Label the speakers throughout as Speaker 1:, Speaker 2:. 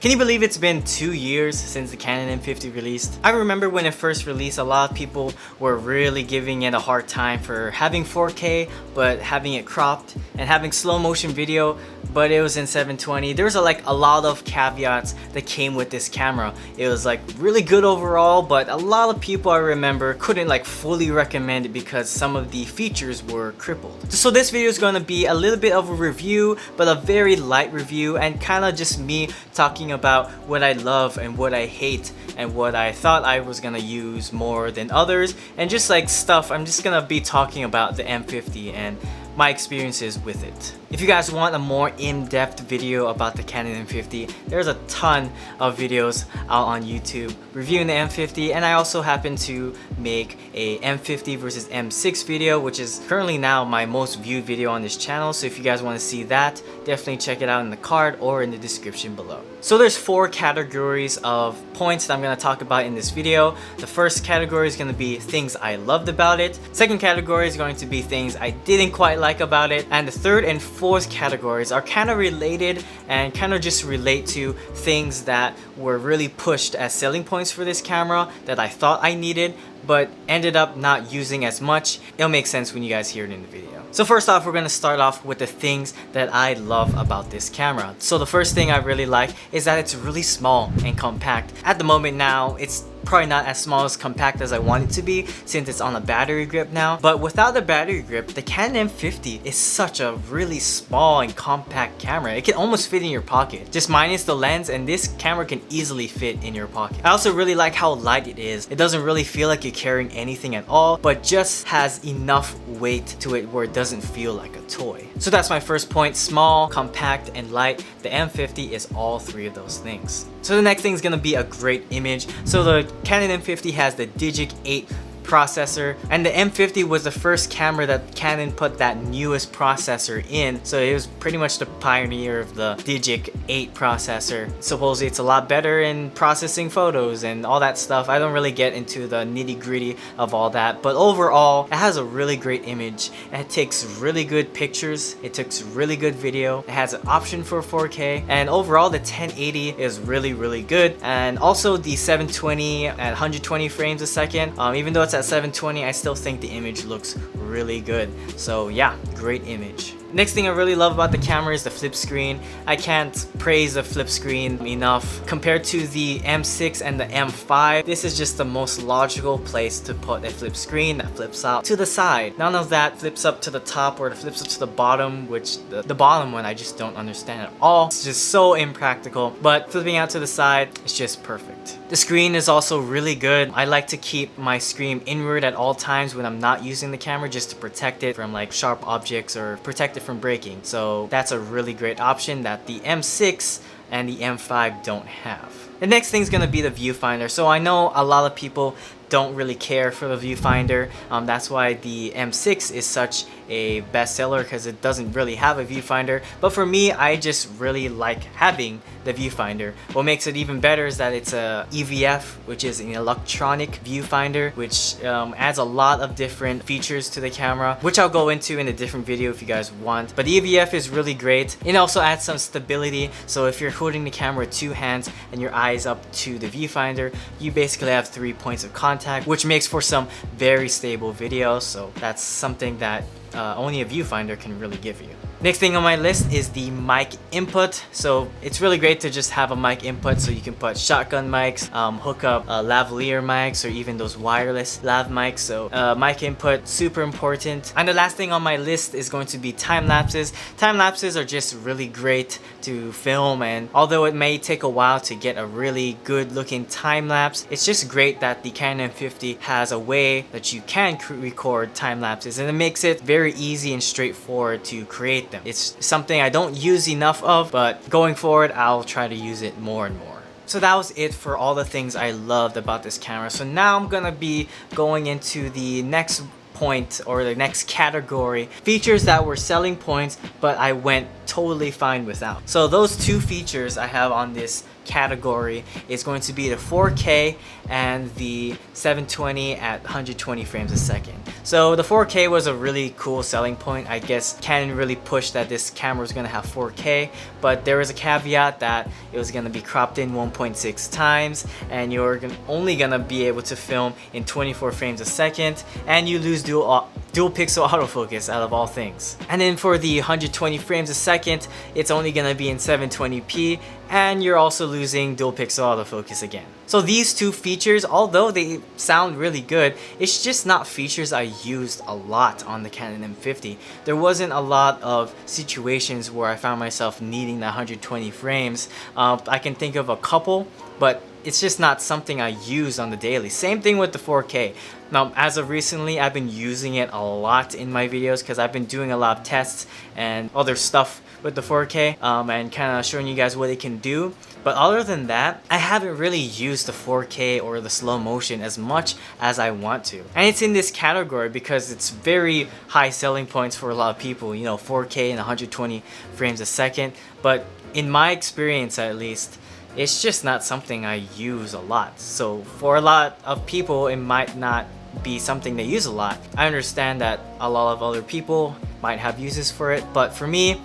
Speaker 1: Can you believe it's been 2 years since the Canon M50 released? I remember when it first released, a lot of people were really giving it a hard time for having 4K but having it cropped and having slow motion video, but it was in 720. There was a lot of caveats that came with this camera. It was really good overall, but a lot of people I remember couldn't fully recommend it because some of the features were crippled. So this video is going to be a little bit of a review, but a very light review and kind of just me talking about what I love and what I hate and what I thought I was gonna use more than others, and just stuff. I'm just gonna be talking about the M50 and my experiences with it. If you guys want a more in-depth video about the Canon M50, there's a ton of videos out on YouTube reviewing the M50, and I also happen to make a M50 versus M6 video, which is currently now my most viewed video on this channel. So if you guys want to see that, definitely check it out in the card or in the description below. So there's 4 categories of points that I'm going to talk about in this video. The first category is going to be things I loved about it. Second category is going to be things I didn't quite like about it. And the third and fourth categories are kind of related and kind of just relate to things that were really pushed as selling points for this camera that I thought I needed but ended up not using as much. It'll make sense when you guys hear it in the video. So first off, we're going to start off with the things that I love about this camera. So the first thing I really like is that it's really small and compact. At the moment now, it's probably not as small as compact as I want it to be since it's on a battery grip now, but without the battery grip, the Canon M50 is such a really small and compact camera. It can almost fit in your pocket, just minus the lens, and this camera can easily fit in your pocket. I also really like how light it is. It doesn't really feel like you're carrying anything at all, but just has enough weight to it where it doesn't feel like a toy. So that's my first point: small, compact, and light. The M50 is all 3 of those things. So the next thing is going to be a great image. So the Canon M50 has the Digic 8 processor, and the M50 was the first camera that Canon put that newest processor in, so it was pretty much the pioneer of the Digic 8 processor. Supposedly it's a lot better in processing photos and all that stuff. I don't really get into the nitty-gritty of all that, but overall it has a really great image. It takes really good pictures, it takes really good video, it has an option for 4K, and overall the 1080 is really good. And also the 720 at 120 frames a second, even though it's at 720, I still think the image looks really good. So yeah, great image. Next thing I really love about the camera is the flip screen. I can't praise the flip screen enough. Compared to the M6 and the M5, this is just the most logical place to put a flip screen that flips out to the side. None of that flips up to the top or it flips up to the bottom, which the bottom one I just don't understand at all. It's just so impractical, but flipping out to the side is just perfect. The screen is also really good. I like to keep my screen inward at all times when I'm not using the camera, just to protect it from sharp objects or protect it from breaking. So that's a really great option that the M6 and the M5 don't have. The next thing is going to be the viewfinder. So I know a lot of people don't really care for the viewfinder. That's why the M6 is such a bestseller, because it doesn't really have a viewfinder. But for me, I just really like having the viewfinder. What makes it even better is that it's a EVF, which is an electronic viewfinder, which adds a lot of different features to the camera, which I'll go into in a different video if you guys want. But the EVF is really great. It also adds some stability, so if you're holding the camera with 2 hands and your eyes up to the viewfinder, you basically have 3 points of contact, which makes for some very stable video. So that's something that only a viewfinder can really give you. Next thing on my list is the mic input. So it's really great to just have a mic input, so you can put shotgun mics, hook up lavalier mics, or even those wireless lav mics. So mic input, super important. And the last thing on my list is going to be time lapses. Time lapses are just really great to film, and although it may take a while to get a really good looking time lapse, it's just great that the Canon M50 has a way that you can record time lapses, and it makes it very easy and straightforward to create them. It's something I don't use enough of, but going forward I'll try to use it more and more. So that was it for all the things I loved about this camera. So now I'm gonna be going into the next point, or the next category: features that were selling points but I went totally fine without. So those 2 features I have on this category is going to be the 4K and the 720 at 120 frames a second. So the 4K was a really cool selling point. I guess Canon really pushed that this camera was going to have 4K, but there was a caveat that it was going to be cropped in 1.6 times, and you're only going to be able to film in 24 frames a second, and you lose dual pixel autofocus out of all things. And then for the 120 frames a second, it's only going to be in 720p, and you're also losing dual pixel autofocus again. So these two features, although they sound really good, it's just not features I used a lot on the Canon M50. There wasn't a lot of situations where I found myself needing the 120 frames. I can think of a couple, but it's just not something I use on the daily. Same thing with the 4K. Now, as of recently, I've been using it a lot in my videos because I've been doing a lot of tests and other stuff with the 4K and kind of showing you guys what it can do. But other than that, I haven't really used the 4K or the slow motion as much as I want to. And it's in this category because it's very high selling points for a lot of people, you know, 4K and 120 frames a second. But in my experience at least, it's just not something I use a lot. So for a lot of people, it might not be something they use a lot. I understand that a lot of other people might have uses for it, but for me,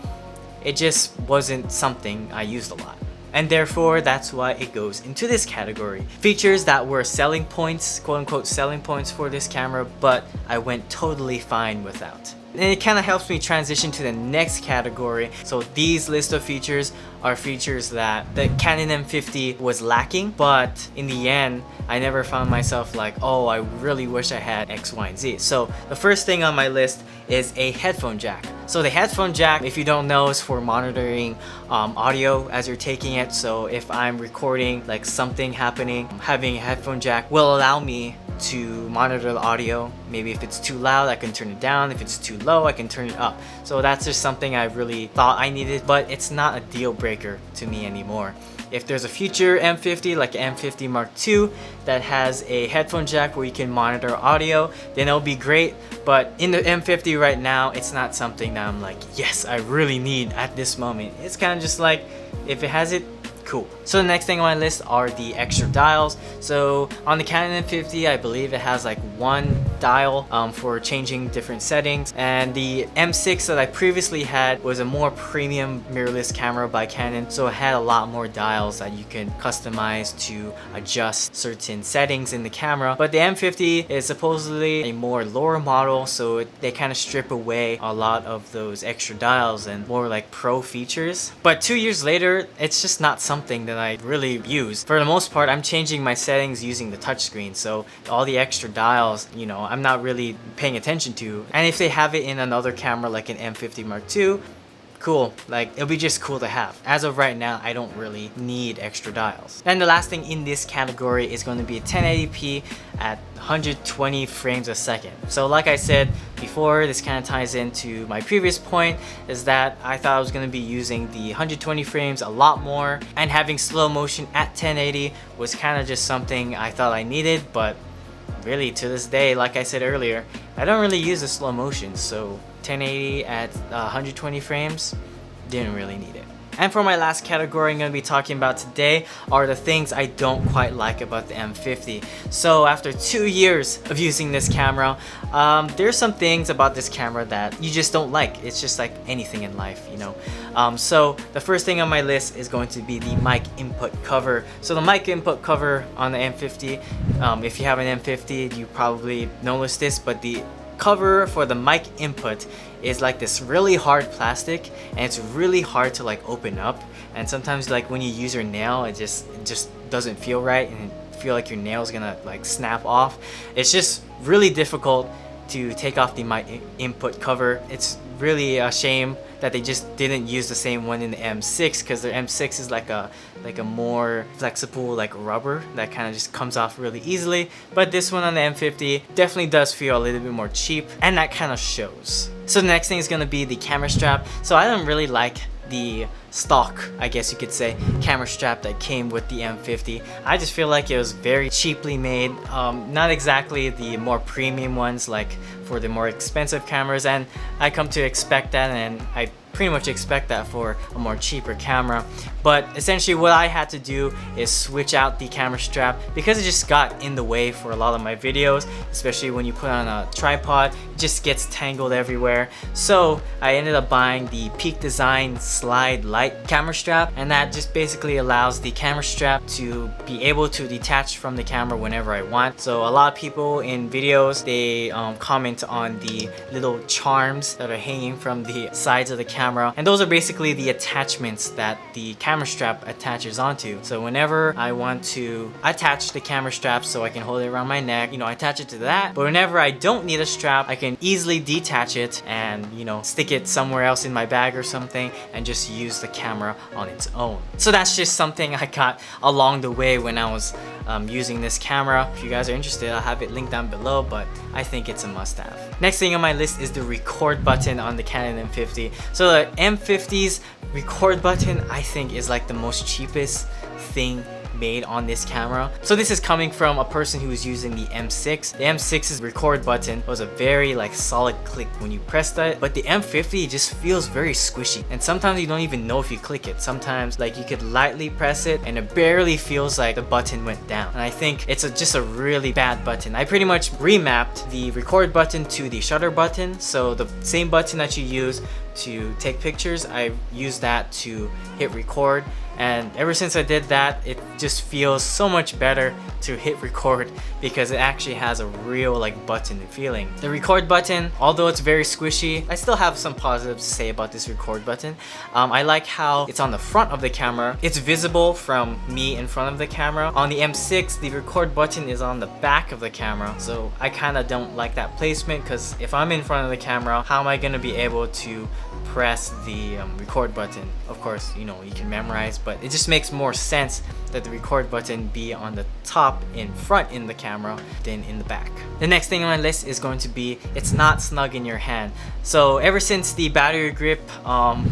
Speaker 1: it just wasn't something I used a lot. And therefore, that's why it goes into this category. Features that were selling points, quote unquote selling points for this camera, but I went totally fine without. And it kind of helps me transition to the next category. So these list of features are features that the Canon M50 was lacking, but in the end, I never found myself like, oh, I really wish I had X, Y, and Z. So the first thing on my list is a headphone jack. So the headphone jack, if you don't know, is for monitoring audio as you're taking it. So if I'm recording like something happening, having a headphone jack will allow me to monitor the audio. Maybe if it's too loud, I can turn it down. If it's too low, I can turn it up. So that's just something I really thought I needed, but it's not a deal breaker to me anymore. If there's a future M50 like M50 Mark II that has a headphone jack where you can monitor audio, then it'll be great. But in the M50 right now, it's not something that I'm like, yes, I really need at this moment. It's kind of just like, if it has it, cool. So the next thing on my list are the extra dials. So on the Canon M50, I believe it has like one dial for changing different settings, and the M6 that I previously had was a more premium mirrorless camera by Canon, so it had a lot more dials that you can customize to adjust certain settings in the camera. But the M50 is supposedly a more lower model, so they kind of strip away a lot of those extra dials and more like pro features. But 2 years later, it's just not something that I really use. For the most part, I'm changing my settings using the touchscreen, so all the extra dials, you know, I'm not really paying attention to. And if they have it in another camera like an M50 Mark II, cool, like it'll be just cool to have. As of right now, I don't really need extra dials. And the last thing in this category is going to be a 1080p at 120 frames a second. So like I said before, this kind of ties into my previous point, is that I thought I was going to be using the 120 frames a lot more, and having slow motion at 1080 was kind of just something I thought I needed, but really to this day, like I said earlier, I don't really use the slow motion, so 1080 at 120 frames, didn't really need it. And for my last category I'm going to be talking about today are the things I don't quite like about the M50. So after 2 years of using this camera, there's some things about this camera that you just don't like. It's just like anything in life, you know. So the first thing on my list is going to be the mic input cover. So the mic input cover on the M50, if you have an M50, you probably noticed this, but the cover for the mic input is like this really hard plastic, and it's really hard to like open up, and sometimes like when you use your nail, it just doesn't feel right, and you feel like your nail's gonna like snap off. It's just really difficult to take off the mic input cover. It's really a shame that they just didn't use the same one in the M6, because the M6 is like a more flexible like rubber that kind of just comes off really easily. But this one on the M50 definitely does feel a little bit more cheap, and that kind of shows. So the next thing is going to be the camera strap. So I don't really like the stock, I guess you could say, camera strap that came with the M50. I just feel like it was very cheaply made, not exactly the more premium ones like for the more expensive cameras, and I come to expect that, and I pretty much expect that for a more cheaper camera. But essentially what I had to do is switch out the camera strap because it just got in the way for a lot of my videos, especially when you put on a tripod, it just gets tangled everywhere. So I ended up buying the Peak Design Slide Light camera strap, and that just basically allows the camera strap to be able to detach from the camera whenever I want. So a lot of people in videos, they comment on the little charms that are hanging from the sides of the camera, and those are basically the attachments that the camera strap attaches onto. So whenever I want to attach the camera strap so I can hold it around my neck, you know, I attach it to that. But whenever I don't need a strap, I can easily detach it and, you know, stick it somewhere else in my bag or something and just use the camera on its own. So that's just something I got along the way when I was using this camera. If you guys are interested, I'll have it linked down below, but I think it's a must-have. Next thing on my list is the record button on the Canon M50. So the M50's record button, I think, is like the most cheapest thing made on this camera. So this is coming from a person who was using the M6. The M6's record button was a very like solid click when you pressed it, but the M50 just feels very squishy, and sometimes you don't even know if you click it. Sometimes like you could lightly press it and it barely feels like the button went down, and I think it's just a really bad button. I pretty much remapped the record button to the shutter button, so the same button that you use to take pictures, I use that to hit record. And ever since I did that, it just feels so much better to hit record because it actually has a real like button feeling. The record button, although it's very squishy, I still have some positives to say about this record button. I like how it's on the front of the camera. It's visible from me in front of the camera. On the M6, the record button is on the back of the camera. So I kind of don't like that placement because if I'm in front of the camera, how am I going to be able to press the record button? Of course, you know, you can memorize, but it just makes more sense that the record button be on the top in front in the camera than in the back. The next thing on my list is going to be it's not snug in your hand. So ever since the battery grip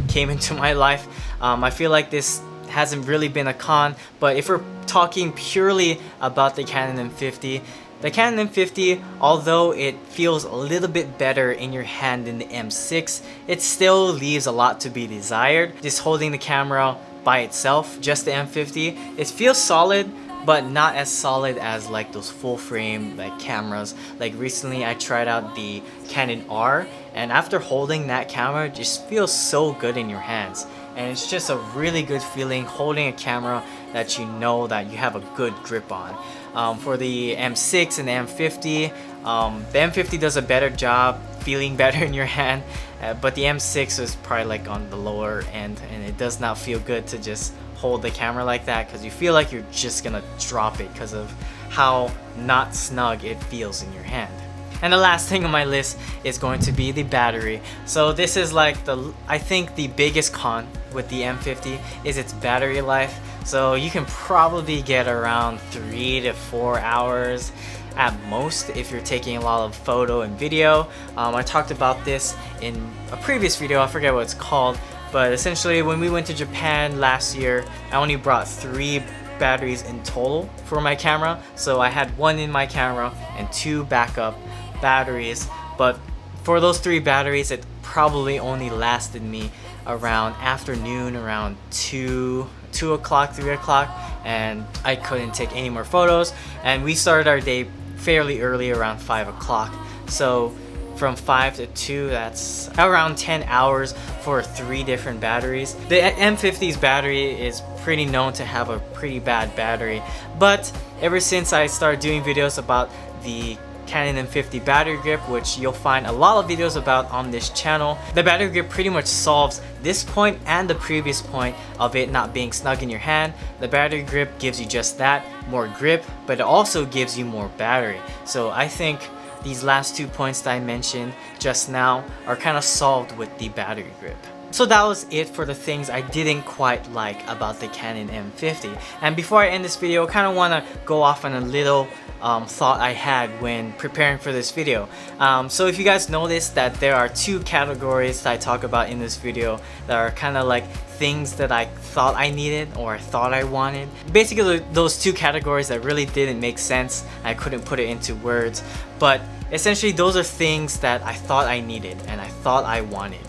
Speaker 1: came into my life, I feel like this hasn't really been a con, but if we're talking purely about the Canon M50, the Canon M50, although it feels a little bit better in your hand than the M6, it still leaves a lot to be desired. Just holding the camera by itself, just the M50, it feels solid, but not as solid as like those full frame like cameras. Like recently I tried out the Canon R, and after holding that camera, it just feels so good in your hands. And it's just a really good feeling holding a camera that you know that you have a good grip on. For the M6 and the M50 does a better job feeling better in your hand, but the M6 is probably like on the lower end, and it does not feel good to just hold the camera like that because you feel like you're just gonna drop it because of how not snug it feels in your hand. And the last thing on my list is going to be the battery. So this is like I think the biggest con with the M50 is its battery life. So you can probably get around 3 to 4 hours at most if you're taking a lot of photo and video. I talked about this in a previous video, I forget what it's called, but essentially when we went to Japan last year, I only brought 3 batteries in total for my camera. So I had 1 in my camera and 2 backup batteries, but for those 3 batteries it probably only lasted me around afternoon, around 2 o'clock, 3 o'clock, and I couldn't take any more photos. And we started our day fairly early, around 5 o'clock. So from 5 to 2, that's around 10 hours for 3 different batteries. The M50's battery is pretty known to have a pretty bad battery, but ever since I started doing videos about the Canon M50 battery grip, which you'll find a lot of videos about on this channel, the battery grip pretty much solves this point and the previous point of it not being snug in your hand. The battery grip gives you just that, more grip, but it also gives you more battery. So I think these last 2 points that I mentioned just now are kind of solved with the battery grip. So that was it for the things I didn't quite like about the Canon M50. And before I end this video, I kind of want to go off on a little thought I had when preparing for this video. So if you guys noticed that there are 2 categories that I talk about in this video that are kind of like things that I thought I needed or I thought I wanted. Basically those 2 categories that really didn't make sense. I couldn't put it into words, but essentially those are things that I thought I needed and I thought I wanted.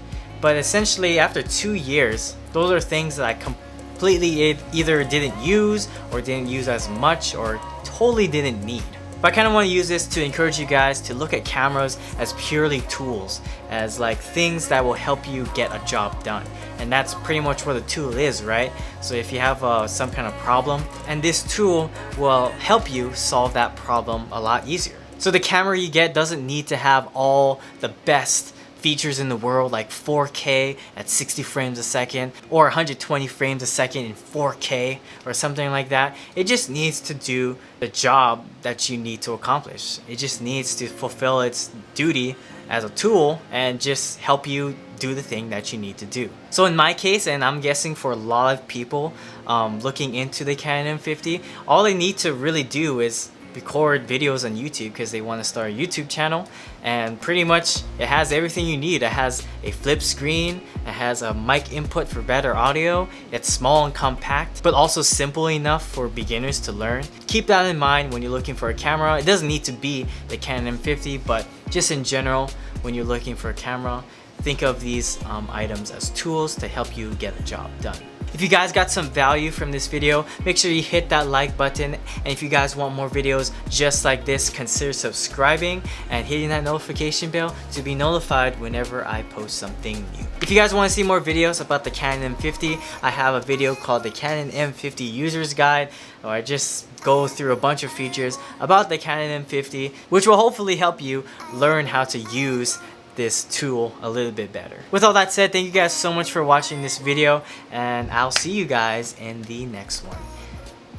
Speaker 1: But essentially after 2 years, those are things that I completely either didn't use or didn't use as much or totally didn't need. But I kind of want to use this to encourage you guys to look at cameras as purely tools, as like things that will help you get a job done. And that's pretty much what a tool is, right? So if you have some kind of problem, and this tool will help you solve that problem a lot easier. So the camera you get doesn't need to have all the best features in the world, like 4K at 60 frames a second or 120 frames a second in 4K or something like that. It just needs to do the job that you need to accomplish. It just needs to fulfill its duty as a tool and just help you do the thing that you need to do. So in my case, and I'm guessing for a lot of people looking into the Canon M50, all they need to really do is record videos on YouTube because they want to start a YouTube channel, and pretty much it has everything you need. It has a flip screen, it has a mic input for better audio, it's small and compact but also simple enough for beginners to learn. Keep that in mind when you're looking for a camera. It doesn't need to be the Canon M50, but just in general when you're looking for a camera, think of these items as tools to help you get a job done. If you guys got some value from this video, make sure you hit that like button, and if you guys want more videos just like this, consider subscribing and hitting that notification bell to be notified whenever I post something new. If you guys want to see more videos about the Canon M50, I have a video called the Canon M50 User's Guide, where I just go through a bunch of features about the Canon M50, which will hopefully help you learn how to use this tool a little bit better. With all that said, thank you guys so much for watching this video, and I'll see you guys in the next one.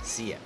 Speaker 1: See ya.